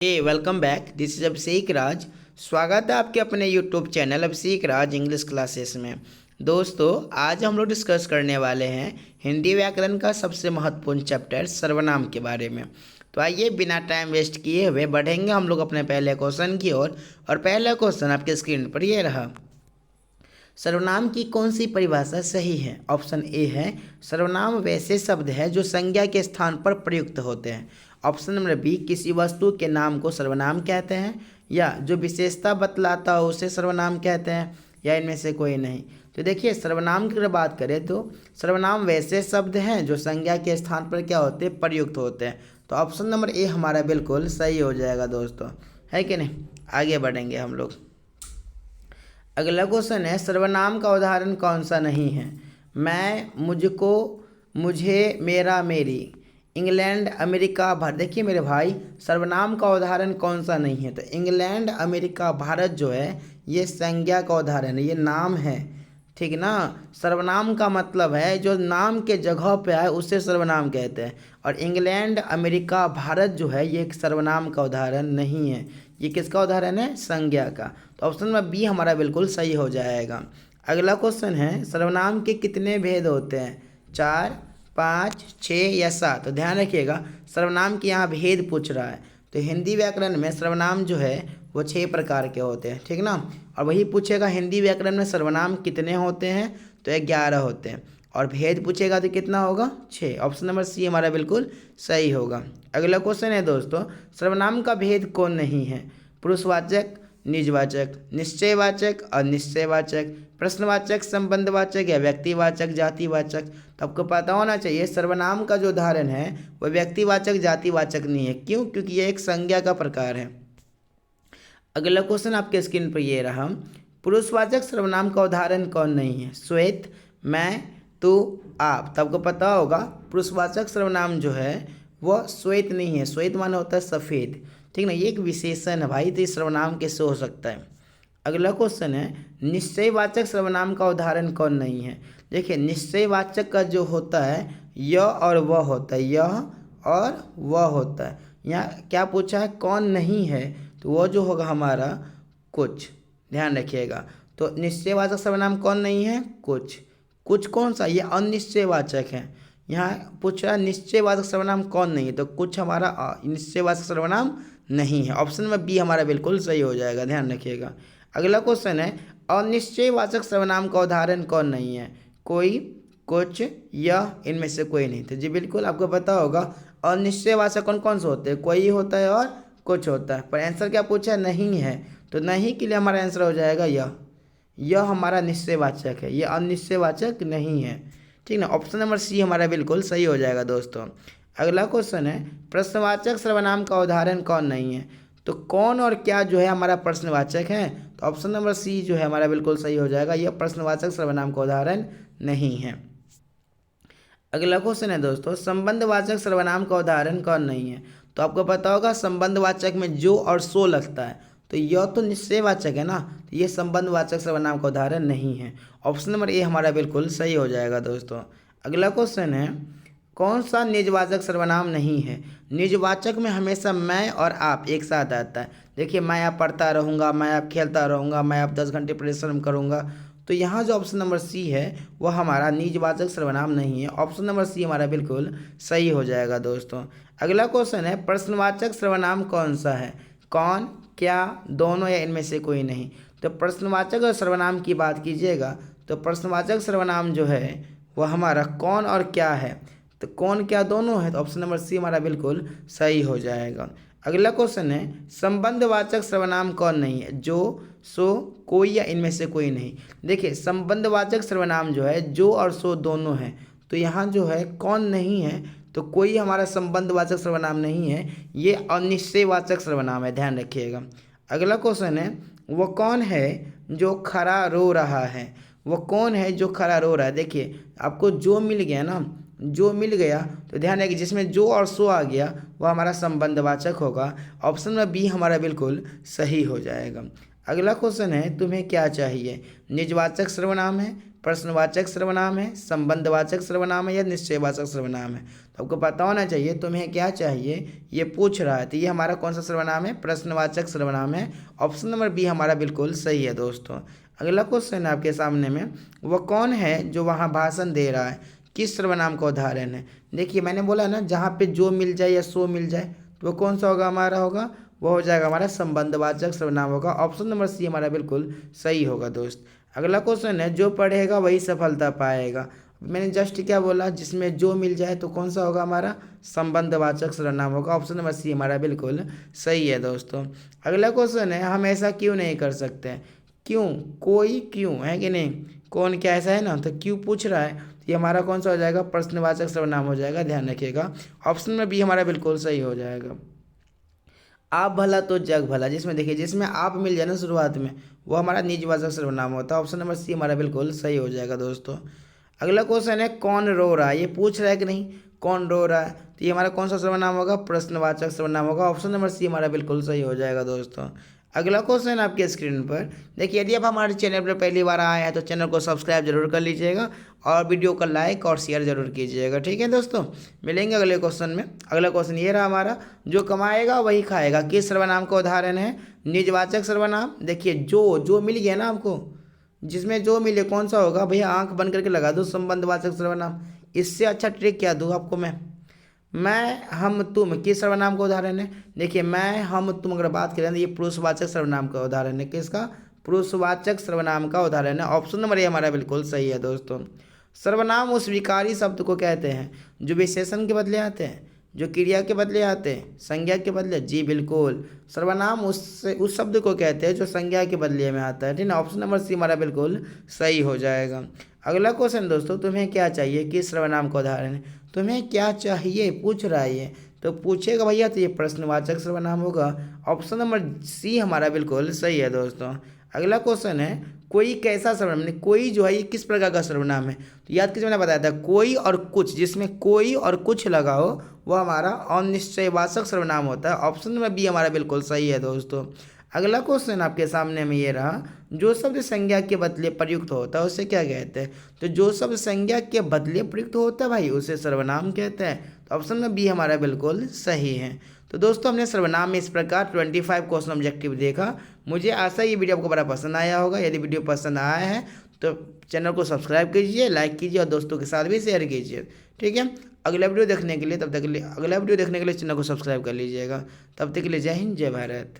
Welcome back. This is अभिषेक राज। स्वागत है आपके अपने यूट्यूब चैनल अभिषेक राज इंग्लिश क्लासेस में। दोस्तों, आज हम लोग डिस्कस करने वाले हैं हिंदी व्याकरण का सबसे महत्वपूर्ण चैप्टर सर्वनाम के बारे में। तो आइए बिना टाइम वेस्ट किए हुए बढ़ेंगे हम लोग अपने पहले क्वेश्चन की ओर। और पहला क्वेश्चन आपके स्क्रीन पर ये रहा। सर्वनाम की कौन सी परिभाषा सही है? ऑप्शन ए है सर्वनाम वैसे शब्द है जो संज्ञा के स्थान पर प्रयुक्त होते हैं। ऑप्शन नंबर बी, किसी वस्तु के नाम को सर्वनाम कहते हैं, या जो विशेषता बतलाता हो उसे सर्वनाम कहते हैं, या इनमें से कोई नहीं। तो देखिए, सर्वनाम की अगर बात करें तो सर्वनाम वैसे शब्द हैं जो संज्ञा के स्थान पर क्या होते हैं? प्रयुक्त होते हैं। तो ऑप्शन नंबर ए हमारा बिल्कुल सही हो जाएगा दोस्तों, है कि नहीं। आगे बढ़ेंगे हम लोग। अगला क्वेश्चन है, सर्वनाम का उदाहरण कौन सा नहीं है? मैं, मुझको, मुझे, मेरा, मेरी, इंग्लैंड, अमेरिका, भारत। देखिए मेरे भाई, सर्वनाम का उदाहरण कौन सा नहीं है? तो इंग्लैंड, अमेरिका, भारत जो है ये संज्ञा का उदाहरण है, ये नाम है, ठीक ना। सर्वनाम का मतलब है जो नाम के जगह पे आए उसे सर्वनाम कहते हैं। और इंग्लैंड, अमेरिका, भारत जो है ये एक सर्वनाम का उदाहरण नहीं है। ये किसका उदाहरण है? संज्ञा का। तो ऑप्शन नंबर बी हमारा बिल्कुल सही हो जाएगा। अगला क्वेश्चन है, सर्वनाम के कितने भेद होते हैं? 4, 5, 6 या 7? तो ध्यान रखिएगा, सर्वनाम के यहाँ भेद पूछ रहा है। तो हिंदी व्याकरण में सर्वनाम जो है वो 6 प्रकार के होते हैं, ठीक ना। और वही पूछेगा हिंदी व्याकरण में सर्वनाम कितने होते हैं? तो 11 होते हैं। और भेद पूछेगा तो कितना होगा? 6। ऑप्शन नंबर सी हमारा बिल्कुल सही होगा। अगला क्वेश्चन है दोस्तों, सर्वनाम का भेद कौन नहीं है? पुरुषवाचक, निजवाचक, निश्चयवाचक, अनिश्चयवाचक, प्रश्नवाचक, संबंधवाचक, या व्यक्तिवाचक, जातिवाचक। तो आपको पता होना चाहिए सर्वनाम का जो उदाहरण है वह व्यक्तिवाचक, जातिवाचक नहीं है। क्यों? क्योंकि यह एक संज्ञा का प्रकार है। अगला क्वेश्चन आपके स्क्रीन पर ये रहा, पुरुषवाचक सर्वनाम का उदाहरण कौन नहीं है? श्वेत, मैं, तू, आप। तो आपको पता होगा पुरुषवाचक सर्वनाम जो है वह श्वेत नहीं है। श्वेत माने होता है सफ़ेद, ठीक ना। ये एक विशेषण है भाई, तो इस सर्वनाम कैसे हो सकता है? अगला क्वेश्चन है, निश्चयवाचक सर्वनाम का उदाहरण कौन नहीं है? देखिए, निश्चयवाचक का जो होता है यह और वह होता है, यह और वह होता है। यहाँ क्या पूछा है? कौन नहीं है? तो वो जो होगा हमारा कुछ। ध्यान रखिएगा, तो निश्चयवाचक सर्वनाम कौन नहीं है? कुछ। कुछ कौन सा? ये अनिश्चयवाचक है। यहाँ पूछ रहा है निश्चयवाचक सर्वनाम कौन नहीं है, तो कुछ हमारा निश्चयवाचक सर्वनाम नहीं है। ऑप्शन में बी हमारा बिल्कुल सही हो जाएगा, ध्यान रखिएगा। अगला क्वेश्चन है, अनिश्चयवाचक सर्वनाम का उदाहरण कौन नहीं है? कोई, कुछ, यह, इनमें से कोई नहीं। तो जी बिल्कुल आपको पता होगा अनिश्चयवाचक कौन कौन से होते हैं? कोई होता है और कुछ होता है। पर आंसर क्या पूछा है? नहीं है। तो नहीं के लिए हमारा आंसर हो जाएगा यह हमारा निश्चयवाचक है, यह अनिश्चयवाचक नहीं है, ठीक ना। ऑप्शन नंबर सी हमारा बिल्कुल सही हो जाएगा दोस्तों। अगला क्वेश्चन है, प्रश्नवाचक सर्वनाम का उदाहरण कौन नहीं है? तो कौन और क्या जो है हमारा प्रश्नवाचक है? तो ऑप्शन नंबर सी जो है हमारा बिल्कुल सही हो जाएगा, यह प्रश्नवाचक सर्वनाम का उदाहरण नहीं है। अगला क्वेश्चन है दोस्तों, संबंधवाचक सर्वनाम का उदाहरण कौन नहीं है? तो आपको पता होगा संबंधवाचक में जो और सो लगता है, तो यह तो निश्चयवाचक है ना, तो ये संबंधवाचक सर्वनाम का उदाहरण नहीं है। ऑप्शन नंबर ए हमारा बिल्कुल सही हो जाएगा दोस्तों। अगला क्वेश्चन है, कौन सा निजवाचक सर्वनाम नहीं है? निजवाचक में हमेशा मैं और आप एक साथ आता है। देखिए, मैं आप पढ़ता रहूँगा, मैं आप खेलता रहूँगा, मैं आप 10 घंटे परिश्रम करूँगा। तो यहाँ जो ऑप्शन नंबर सी है वह हमारा निजवाचक सर्वनाम नहीं है। ऑप्शन नंबर सी हमारा बिल्कुल सही हो जाएगा दोस्तों। अगला क्वेश्चन है, प्रश्नवाचक सर्वनाम कौन सा है? कौन, क्या, दोनों, या इनमें से कोई नहीं? तो प्रश्नवाचक और सर्वनाम की बात कीजिएगा तो प्रश्नवाचक सर्वनाम जो है वह हमारा कौन और क्या है। तो कौन क्या दोनों है, तो ऑप्शन नंबर सी हमारा बिल्कुल सही हो जाएगा। अगला क्वेश्चन है, संबंधवाचक सर्वनाम कौन नहीं है? जो, सो, कोई, या इनमें से कोई नहीं? देखिए, संबंधवाचक सर्वनाम जो है जो और सो दोनों है। तो यहाँ जो है कौन नहीं है, तो कोई हमारा संबंधवाचक सर्वनाम नहीं है, ये अनिश्चयवाचक सर्वनाम है, ध्यान रखिएगा। अगला क्वेश्चन है, वो कौन है जो खरा रो रहा है? वो कौन है जो खरा रो रहा है? देखिए, आपको जो मिल गया ना, जो मिल गया तो ध्यान रखिए जिसमें जो और सो आ गया वह हमारा संबंधवाचक होगा। ऑप्शन में बी हमारा बिल्कुल सही हो जाएगा। अगला क्वेश्चन है, तुम्हें क्या चाहिए? निजवाचक सर्वनाम है, प्रश्नवाचक सर्वनाम है, संबंधवाचक सर्वनाम है या निश्चयवाचक सर्वनाम है। तो आपको पता होना चाहिए तुम्हें क्या चाहिए, ये पूछ रहा है। तो ये हमारा कौन सा सर्वनाम है, प्रश्नवाचक सर्वनाम है। ऑप्शन नंबर बी हमारा बिल्कुल सही है दोस्तों। अगला क्वेश्चन है आपके सामने में, वह कौन है जो वहाँ भाषण दे रहा है, किस सर्वनाम का उदाहरण है। देखिए मैंने बोला ना, जहाँ पे जो मिल जाए या सो मिल जाए तो वो कौन सा होगा हमारा, होगा वो हो जाएगा हमारा संबंधवाचक सर्वनाम होगा। ऑप्शन नंबर सी हमारा बिल्कुल सही होगा दोस्त। अगला क्वेश्चन है, जो पढ़ेगा वही सफलता पाएगा। मैंने जस्ट क्या बोला, जिसमें जो मिल जाए तो कौन सा होगा हमारा, संबंधवाचक सर्वनाम होगा। ऑप्शन नंबर सी हमारा बिल्कुल सही है दोस्तों। अगला क्वेश्चन है, हम ऐसा क्यों नहीं कर सकते। क्यों, कोई क्यों है कि नहीं, कौन क्या ऐसा है ना, तो क्यों पूछ रहा है, ये हमारा कौन सा हो जाएगा, प्रश्नवाचक सर्वनाम हो जाएगा, ध्यान रखिएगा। ऑप्शन में बी हमारा बिल्कुल सही हो जाएगा। आप भला तो जग भला, जिसमें देखिए जिसमें आप मिल जाए ना शुरुआत में, वो हमारा निजवाचक सर्वनाम होता है। ऑप्शन नंबर सी हमारा बिल्कुल सही हो जाएगा दोस्तों। अगला क्वेश्चन है, कौन रो रहा है, ये पूछ रहा है कि नहीं, कौन रो रहा है, तो ये हमारा कौन सा सर्वनाम होगा, प्रश्नवाचक सर्वनाम होगा। ऑप्शन नंबर सी हमारा बिल्कुल सही हो जाएगा दोस्तों। अगला क्वेश्चन आपके स्क्रीन पर देखिए, यदि आप हमारे चैनल पर पहली बार आए हैं तो चैनल को सब्सक्राइब जरूर कर लीजिएगा और वीडियो को लाइक और शेयर जरूर कीजिएगा, ठीक है दोस्तों। मिलेंगे अगले क्वेश्चन में। अगला क्वेश्चन ये रहा हमारा, जो कमाएगा वही खाएगा, किस सर्वनाम का उदाहरण है, निजवाचक सर्वनाम। देखिए जो मिल गया ना आपको, जिसमें जो मिले कौन सा होगा भैया, आंख बंद करके लगा दो, संबंधवाचक सर्वनाम। इससे अच्छा ट्रिक क्या दूँ आपको मैं हम तुम किस सर्वनाम का उदाहरण है। देखिए मैं हम तुम अगर बात करें तो ये पुरुषवाचक सर्वनाम का उदाहरण है, किसका, पुरुषवाचक सर्वनाम का उदाहरण है। ऑप्शन नंबर ए हमारा बिल्कुल सही है दोस्तों। सर्वनाम उस विकारी शब्द को कहते हैं जो विशेषण के बदले आते हैं, जो क्रिया के बदले आते हैं, संज्ञा के बदले, जी बिल्कुल, सर्वनाम उस शब्द को कहते हैं जो संज्ञा के बदले में आता है, ठीक है। ऑप्शन नंबर सी हमारा बिल्कुल सही हो जाएगा। अगला क्वेश्चन दोस्तों, तुम्हें क्या चाहिए, किस सर्वनाम का उदाहरण है, तुम्हें क्या चाहिए पूछ रहा है ये, तो पूछेगा भैया तो ये प्रश्नवाचक सर्वनाम होगा। ऑप्शन नंबर सी हमारा बिल्कुल सही है दोस्तों। अगला क्वेश्चन है, कोई कैसा सर्वनाम, कोई जो है ये किस प्रकार का सर्वनाम है, तो याद कीजिए मैंने बताया था कोई और कुछ, जिसमें कोई और कुछ लगा हो वो हमारा अनिश्चयवाचक सर्वनाम होता है। ऑप्शन नंबर बी हमारा बिल्कुल सही है दोस्तों। अगला क्वेश्चन आपके सामने में ये रहा, जो शब्द संज्ञा के बदले प्रयुक्त होता है उसे क्या कहते हैं, तो जो शब्द संज्ञा के बदले प्रयुक्त होता है भाई उसे सर्वनाम कहते हैं। तो ऑप्शन में बी हमारा बिल्कुल सही है। तो दोस्तों हमने सर्वनाम में इस प्रकार 25 क्वेश्चन ऑब्जेक्टिव देखा। मुझे आशा ये वीडियो आपको बड़ा पसंद आया होगा। यदि वीडियो पसंद आया है तो चैनल को सब्सक्राइब कीजिए, लाइक कीजिए और दोस्तों के साथ भी शेयर कीजिए, ठीक है। अगला वीडियो देखने के लिए चैनल को सब्सक्राइब कर लीजिएगा। तब तक के लिए जय हिंद, जय भारत।